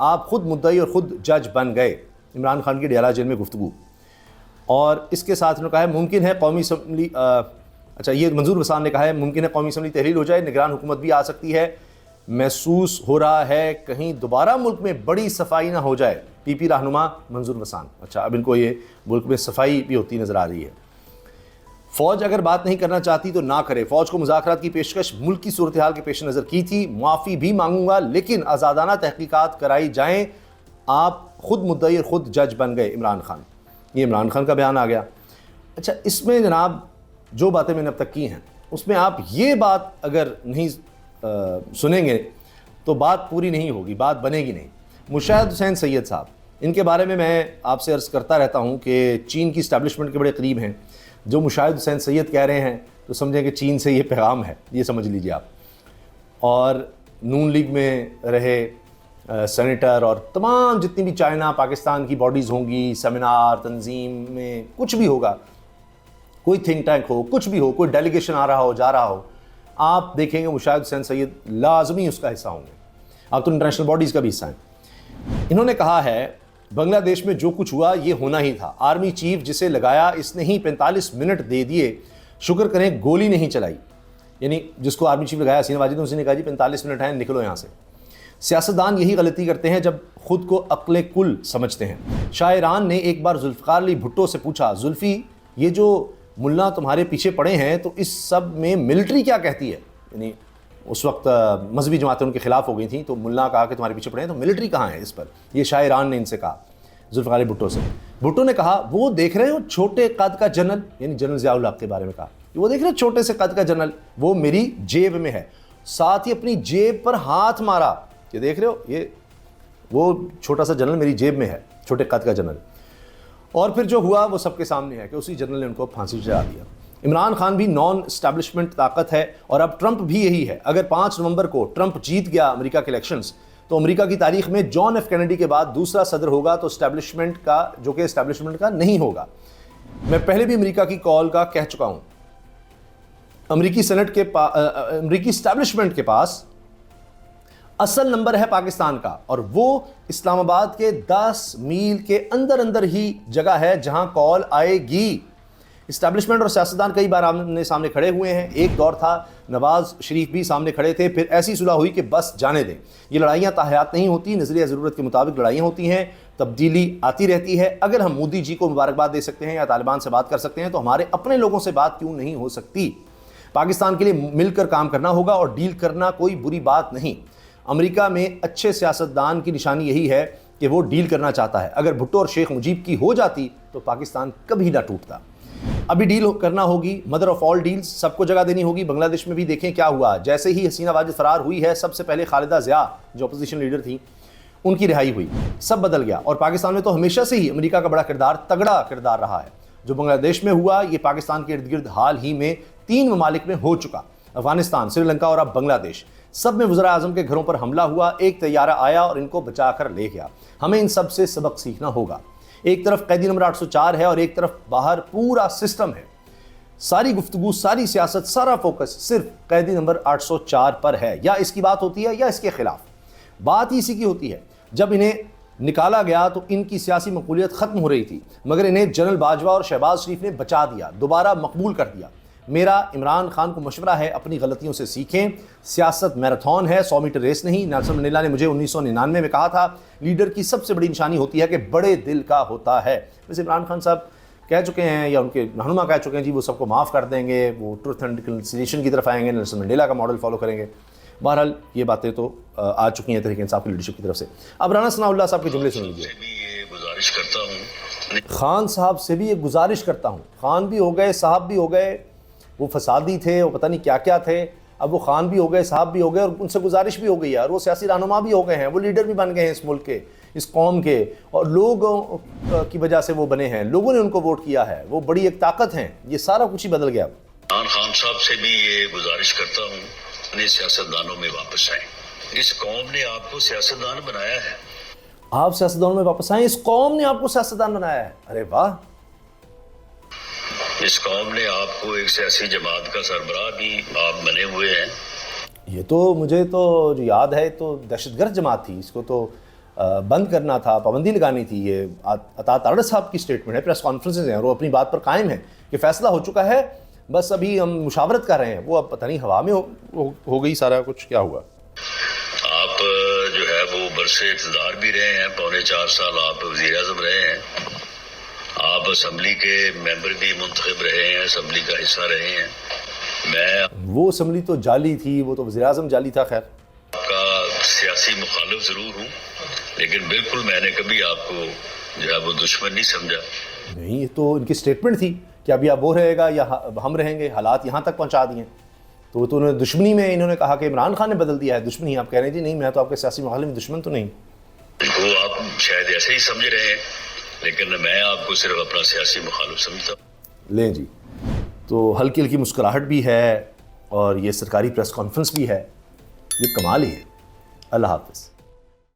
آپ خود مدعی اور خود جج بن گئے. عمران خان کی ڈیالہ جیل میں گفتگو. اور اس کے ساتھ انہوں نے کہا ہے ممکن ہے قومی اسمبلی یہ منظور وسان نے کہا ہے ممکن ہے قومی اسمبلی تحلیل ہو جائے, نگران حکومت بھی آ سکتی ہے, محسوس ہو رہا ہے کہیں دوبارہ ملک میں بڑی صفائی نہ ہو جائے. پی پی رہنما منظور وسان. اچھا, اب ان کو یہ ملک میں صفائی بھی ہوتی نظر آ رہی ہے. فوج اگر بات نہیں کرنا چاہتی تو نہ کرے. فوج کو مذاکرات کی پیشکش ملک کی صورتحال کے پیش نظر کی تھی. معافی بھی مانگوں گا لیکن آزادانہ تحقیقات کرائی جائیں. آپ خود مدعی اور خود جج بن گئے عمران خان. یہ عمران خان کا بیان آ گیا. اچھا, اس میں جناب جو باتیں میں نے اب تک کی ہیں اس میں آپ یہ بات اگر نہیں سنیں گے تو بات پوری نہیں ہوگی, بات بنے گی نہیں. مشاہد حسین سید صاحب, ان کے بارے میں آپ سے عرض کرتا رہتا ہوں کہ چین کی اسٹیبلشمنٹ کے بڑے قریب ہیں. جو مشاہد حسین سید کہہ رہے ہیں تو سمجھیں کہ چین سے یہ پیغام ہے, یہ سمجھ لیجیے آپ. اور نون لیگ میں رہے سینیٹر اور تمام جتنی بھی چائنا پاکستان کی باڈیز ہوں گی, سیمینار تنظیم میں کچھ بھی ہوگا, کوئی تھنک ٹینک ہو, کچھ بھی ہو, کوئی ڈیلیگیشن آ رہا ہو جا رہا ہو, آپ دیکھیں گے مشاہد حسین سید لازمی اس کا حصہ ہوں گے. آپ تو انٹرنیشنل باڈیز کا بھی حصہ ہیں. انہوں نے کہا ہے بنگلہ دیش میں جو کچھ ہوا یہ ہونا ہی تھا. آرمی چیف جسے لگایا اس نے ہی 45 منٹ دے دیے, شکر کریں گولی نہیں چلائی. یعنی جس کو آرمی چیف لگایا حسین واجد نے, اسی نے کہا جی 45 منٹ ہیں, نکلو یہاں سے. سیاستدان یہی غلطی کرتے ہیں جب خود کو عقل کل سمجھتے ہیں. شاعران نے ایک بار ذوالفقار علی بھٹو سے پوچھا, زلفی یہ جو ملا تمہارے پیچھے پڑے ہیں تو اس سب میں ملٹری کیا کہتی ہے؟ یعنی اس وقت مذہبی جماعتیں ان کے خلاف ہو گئی تھیں تو ملا کہا کہ تمہارے پیچھے پڑے ہیں تو ملٹری کہاں ہے اس پر؟ یہ شاعران نے ان سے کہا ذوالفقار علی بھٹو سے. بھٹو نے کہا وہ دیکھ رہے ہو چھوٹے قد کا جنرل, یعنی جنرل ضیاء الحق کے بارے میں کہا, وہ دیکھ رہے ہو چھوٹے سے قد کا جنرل, وہ میری جیب میں ہے. ساتھ ہی اپنی جیب پر ہاتھ مارا, یہ دیکھ رہے ہو یہ وہ چھوٹا سا جنرل میری جیب میں ہے, چھوٹے قد کا جنرل. اور پھر جو ہوا وہ سب کے سامنے ہے کہ اسی جنرل نے ان کو پھانسی چڑھا دیا. عمران خان بھی نان اسٹیبلشمنٹ طاقت ہے اور اب ٹرمپ بھی یہی ہے. اگر 5 نومبر کو ٹرمپ جیت گیا امریکہ کے الیکشنز تو امریکہ کی تاریخ میں جان ایف کینیڈی کے بعد دوسرا صدر ہوگا تو اسٹیبلشمنٹ کا, جو کہ اسٹیبلشمنٹ کا نہیں ہوگا. میں پہلے بھی امریکہ کی کال کا کہہ چکا ہوں, امریکی سینٹ کے امریکی اسٹیبلشمنٹ کے پاس اصل نمبر ہے پاکستان کا, اور وہ اسلام آباد کے 10 میل کے اندر ہی جگہ ہے جہاں کال آئے گی. اسٹیبلشمنٹ اور سیاستدان کئی بار آمنے سامنے کھڑے ہوئے ہیں. ایک دور تھا نواز شریف بھی سامنے کھڑے تھے, پھر ایسی صلح ہوئی کہ بس جانے دیں. یہ لڑائیاں تاحیات نہیں ہوتی, نظریہ ضرورت کے مطابق لڑائیاں ہوتی ہیں, تبدیلی آتی رہتی ہے. اگر ہم مودی جی کو مبارکباد دے سکتے ہیں یا طالبان سے بات کر سکتے ہیں تو ہمارے اپنے لوگوں سے بات کیوں نہیں ہو سکتی؟ پاکستان کے لیے مل کر کام کرنا ہوگا اور ڈیل کرنا کوئی بری بات نہیں. امریکہ میں اچھے سیاستدان کی نشانی یہی ہے کہ وہ ڈیل کرنا چاہتا ہے. اگر بھٹو اور شیخ مجیب کی ہو جاتی تو پاکستان کبھی نہ ٹوٹتا. ابھی ڈیل کرنا ہوگی, مدر آف آل ڈیلز, سب کو جگہ دینی ہوگی. بنگلہ دیش میں بھی دیکھیں کیا ہوا. جیسے ہی حسینہ واجد فرار ہوئی ہے, سب سے پہلے خالدہ ضیاء جو اپوزیشن لیڈر تھیں ان کی رہائی ہوئی, سب بدل گیا. اور پاکستان میں تو ہمیشہ سے ہی امریکہ کا بڑا کردار, تگڑا کردار رہا ہے. جو بنگلہ دیش میں ہوا یہ پاکستان کے ارد گرد حال ہی میں 3 ممالک میں ہو چکا, افغانستان, سری لنکا اور اب بنگلہ دیش. سب میں وزراء اعظم کے گھروں پر حملہ ہوا, ایک طیارہ آیا اور ان کو بچا کر لے گیا. ہمیں ان سب سے سبق سیکھنا ہوگا. ایک طرف قیدی نمبر 804 ہے اور ایک طرف باہر پورا سسٹم ہے. ساری گفتگو, ساری سیاست, سارا فوکس صرف قیدی نمبر 804 پر ہے. یا اس کی بات ہوتی ہے یا اس کے خلاف. بات ہی اسی کی ہوتی ہے. جب انہیں نکالا گیا تو ان کی سیاسی مقبولیت ختم ہو رہی تھی, مگر انہیں جنرل باجوہ اور شہباز شریف نے بچا دیا, دوبارہ مقبول کر دیا. میرا عمران خان کو مشورہ ہے اپنی غلطیوں سے سیکھیں. سیاست میراتھن ہے, 100 میٹر ریس نہیں. نیلسن منڈیلا نے مجھے 1999 میں کہا تھا لیڈر کی سب سے بڑی نشانی ہوتی ہے کہ بڑے دل کا ہوتا ہے. ویسے عمران خان صاحب کہہ چکے ہیں یا ان کے رہنما کہہ چکے ہیں جی وہ سب کو معاف کر دیں گے, وہ ٹروتھ اینڈ ریکنسیلیشن کی طرف آئیں گے, نیلسن منڈیلا کا ماڈل فالو کریں گے. بہرحال یہ باتیں تو آ چکی ہیں تحریک انصاف کی لیڈرشپ کی طرف سے. اب رانا ثناء اللہ صاحب کے جملے سن لیجیے. خان صاحب سے بھی یہ گزارش کرتا ہوں, خان بھی ہو گئے, صاحب بھی ہو گئے, وہ فسادی تھے, وہ پتہ نہیں کیا کیا تھے, اب وہ خان بھی ہو گئے, صاحب بھی ہو گئے, اور ان سے گزارش بھی ہو گئی ہے, اور وہ سیاسی رہنما بھی ہو گئے ہیں, وہ لیڈر بھی بن گئے ہیں اس ملک کے, اس قوم کے, اور لوگوں کی وجہ سے وہ بنے ہیں, لوگوں نے ان کو ووٹ کیا ہے, وہ بڑی ایک طاقت ہیں. یہ سارا کچھ ہی بدل گیا. عمران خان صاحب سے بھی یہ گزارش کرتا ہوں اپنے سیاستدانوں میں واپس آئیں. اس قوم نے آپ کو سیاستدان بنایا ہے. آپ سیاستدانوں میں واپس آئیں, اس قوم نے آپ کو سیاستدان بنایا ہے. ارے واہ. اس قوم نے آپ کو ایک سیاسی جماعت کا سربراہ بھی آپ بنے ہوئے ہیں. یہ تو مجھے تو یاد ہے, تو دہشت گرد جماعت تھی, اس کو تو بند کرنا تھا, پابندی لگانی تھی. یہ عطا تارڑ صاحب کی اسٹیٹمنٹ ہے, پریس کانفرنسز ہیں, اور وہ اپنی بات پر قائم ہیں کہ فیصلہ ہو چکا ہے, بس ابھی ہم مشاورت کر رہے ہیں. وہ اب پتہ نہیں ہوا میں ہو گئی سارا کچھ, کیا ہوا. آپ جو ہے وہ برسے اقتدار بھی رہے ہیں, 4.25 سال آپ وزیر اعظم رہے ہیں, آپ اسمبلی کے ممبر بھی منتخب رہے ہیں, اسمبلی کا حصہ رہے ہیں. میں وہ اسمبلی تو جعلی تھی, وہ تو وزیر اعظم جعلی تھا. خیر, آپ کا سیاسی مخالف ضرور ہوں, لیکن بالکل میں نے کبھی آپ کو جو ہے وہ دشمن نہیں سمجھا. نہیں, یہ تو ان کی اسٹیٹمنٹ تھی کہ ابھی اب وہ رہے گا یا ہم رہیں گے, حالات یہاں تک پہنچا دیے. تو انہوں نے دشمنی میں انہوں نے کہا کہ عمران خان نے بدل دیا ہے دشمنی. آپ کہہ رہے ہیں جی نہیں, میں تو آپ کے سیاسی مخالف دشمن تو نہیں. وہ آپ شاید ایسے ہی سمجھ رہے ہیں, لیکن میں آپ کو صرف اپنا سیاسی مخالف سمجھتا ہوں. لیں جی, تو ہلکی ہلکی مسکراہٹ بھی ہے اور یہ سرکاری پریس کانفرنس بھی ہے, یہ کمال ہی ہے. اللہ حافظ.